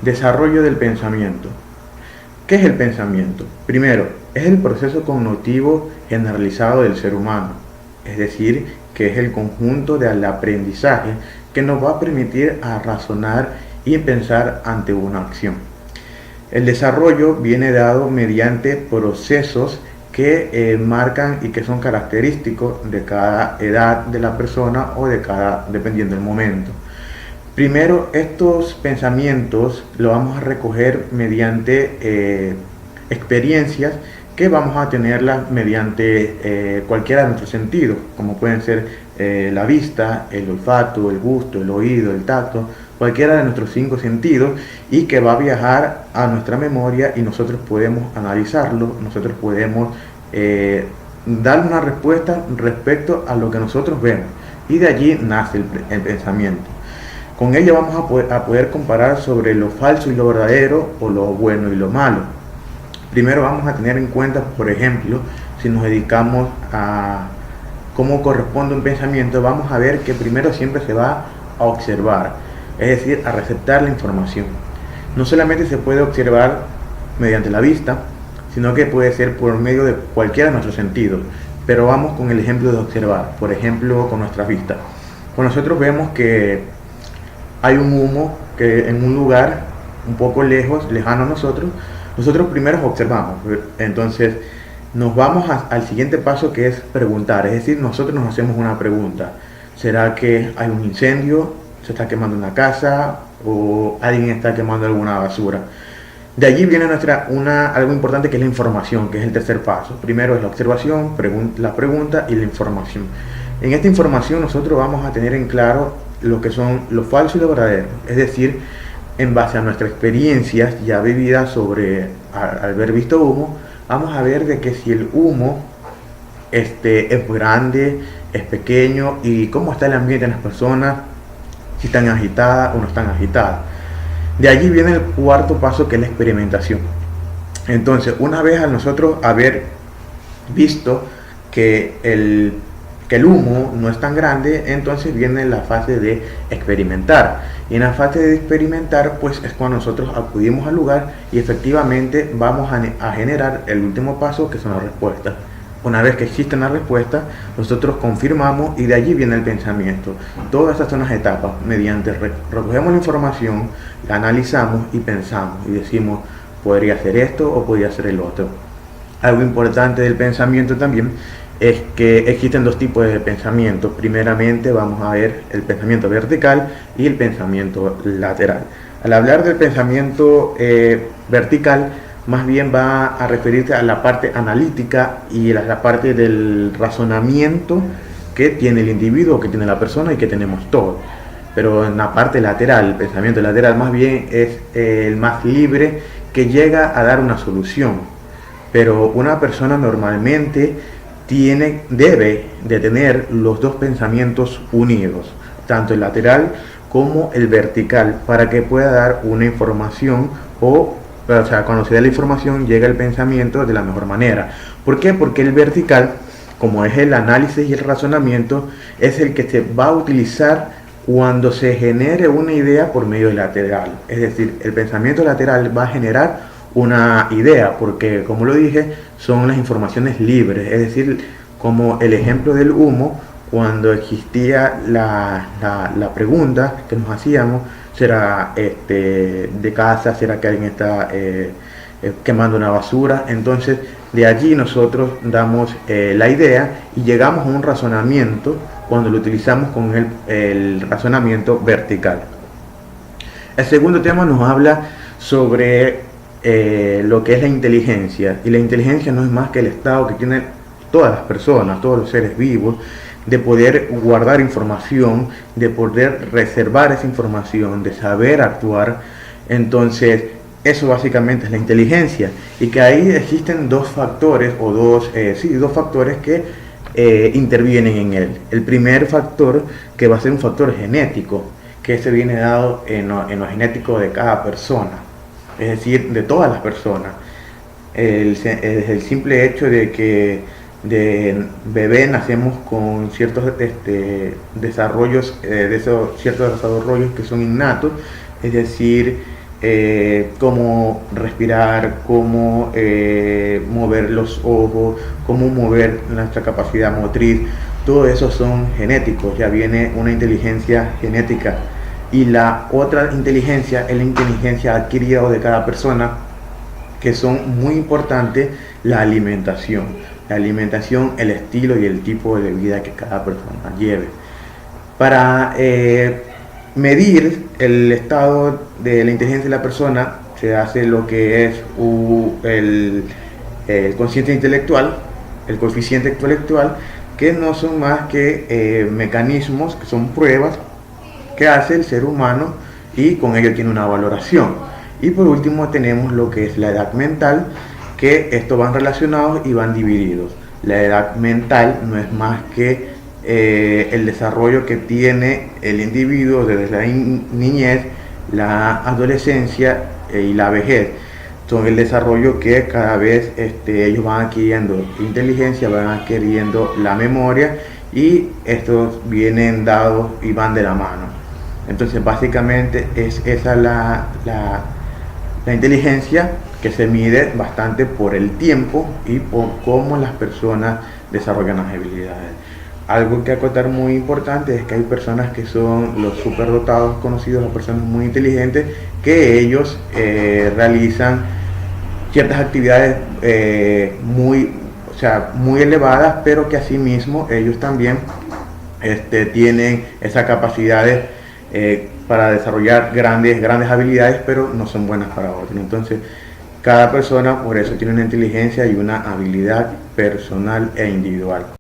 Desarrollo del pensamiento. ¿Qué es el pensamiento? Primero, es el proceso cognitivo generalizado del ser humano, es decir, que es el conjunto del aprendizaje que nos va a permitir a razonar y pensar ante una acción. El desarrollo viene dado mediante procesos que marcan y que son característicos de cada edad de la persona o dependiendo del momento. Primero, estos pensamientos los vamos a recoger mediante experiencias que vamos a tenerlas mediante cualquiera de nuestros sentidos, como pueden ser la vista, el olfato, el gusto, el oído, el tacto, cualquiera de nuestros 5 sentidos, y que va a viajar a nuestra memoria y nosotros podemos analizarlo, nosotros podemos dar una respuesta respecto a lo que nosotros vemos, y de allí nace el pensamiento. Con ello vamos a poder comparar sobre lo falso y lo verdadero, o lo bueno y lo malo. Primero vamos a tener en cuenta, por ejemplo, si nos dedicamos a cómo corresponde un pensamiento, vamos a ver que primero siempre se va a observar, es decir, a receptar la información. No solamente se puede observar mediante la vista, sino que puede ser por medio de cualquiera de nuestros sentidos. Pero vamos con el ejemplo de observar, por ejemplo, con nuestra vista. Cuando nosotros vemos que hay un humo que en un lugar un poco lejano a nosotros primero observamos. Entonces nos vamos al siguiente paso, que es preguntar, es decir, nosotros nos hacemos una pregunta. ¿Será que hay un incendio? ¿Se está quemando una casa? ¿O alguien está quemando alguna basura? De allí viene algo importante, que es la información, que es el tercer paso. Primero es la observación, la pregunta y la información. En esta información nosotros vamos a tener en claro lo que son lo falso y lo verdadero, es decir, en base a nuestras experiencias ya vividas sobre al haber visto humo, vamos a ver de que si el humo es grande, es pequeño, y cómo está el ambiente en las personas, si están agitadas o no están agitadas. De allí viene el cuarto paso, que es la experimentación. Entonces, una vez a nosotros haber visto que el humo no es tan grande, entonces viene la fase de experimentar. Y en la fase de experimentar, pues es cuando nosotros acudimos al lugar y efectivamente vamos a generar el último paso, que son las respuestas. Una vez que existen las respuestas, nosotros confirmamos, y de allí viene el pensamiento. Todas estas son las etapas. Mediante recogemos la información, la analizamos y pensamos y decimos, podría ser esto o podría ser el otro. Algo importante del pensamiento también es que existen 2 tipos de pensamiento. Primeramente vamos a ver el pensamiento vertical y el pensamiento lateral. Al hablar del pensamiento vertical, más bien va a referirse a la parte analítica y a la parte del razonamiento que tiene el individuo, que tiene la persona y que tenemos todos. Pero en la parte lateral, el pensamiento lateral más bien es el más libre, que llega a dar una solución. Pero una persona normalmente debe de tener los 2 pensamientos unidos, tanto el lateral como el vertical, para que pueda dar una información, cuando se da la información llega el pensamiento de la mejor manera. ¿Por qué? Porque el vertical, como es el análisis y el razonamiento, es el que se va a utilizar cuando se genere una idea por medio del lateral. Es decir, el pensamiento lateral va a generar una idea, porque como lo dije, son las informaciones libres, es decir, como el ejemplo del humo, cuando existía la pregunta que nos hacíamos, ¿será de casa? ¿Será que alguien está quemando una basura? Entonces de allí nosotros damos la idea y llegamos a un razonamiento cuando lo utilizamos con el razonamiento vertical. El segundo tema nos habla sobre lo que es la inteligencia, y la inteligencia no es más que el estado que tienen todas las personas, todos los seres vivos, de poder guardar información, de poder reservar esa información, de saber actuar. Entonces eso básicamente es la inteligencia, y que ahí existen 2 factores o dos factores que intervienen en él. El primer factor, que va a ser un factor genético, que se viene dado en lo genético de cada persona, es decir, de todas las personas. El simple hecho de que de bebé nacemos con ciertos desarrollos, ciertos desarrollos que son innatos, es decir, cómo respirar, cómo mover los ojos, cómo mover nuestra capacidad motriz. Todo eso son genéticos, ya viene una inteligencia genética. Y la otra inteligencia es la inteligencia adquirida de cada persona, que son muy importantes: la alimentación. La alimentación, el estilo y el tipo de vida que cada persona lleve. Para medir el estado de la inteligencia de la persona se hace lo que es el consciente intelectual, el coeficiente intelectual, que no son más que mecanismos, que son pruebas que hace el ser humano y con ello tiene una valoración. Y por último tenemos lo que es la edad mental, que estos van relacionados y van divididos. La edad mental no es más que el desarrollo que tiene el individuo desde la niñez, la adolescencia y la vejez. Son el desarrollo que cada vez ellos van adquiriendo inteligencia, van adquiriendo la memoria, y estos vienen dados y van de la mano. Entonces básicamente es esa la inteligencia, que se mide bastante por el tiempo y por cómo las personas desarrollan las habilidades. Algo que acotar muy importante es que hay personas que son los superdotados, conocidos, las personas muy inteligentes, que ellos realizan ciertas actividades muy elevadas, pero que asimismo ellos también tienen esa capacidad para desarrollar grandes habilidades, pero no son buenas para otros. Entonces, cada persona por eso tiene una inteligencia y una habilidad personal e individual.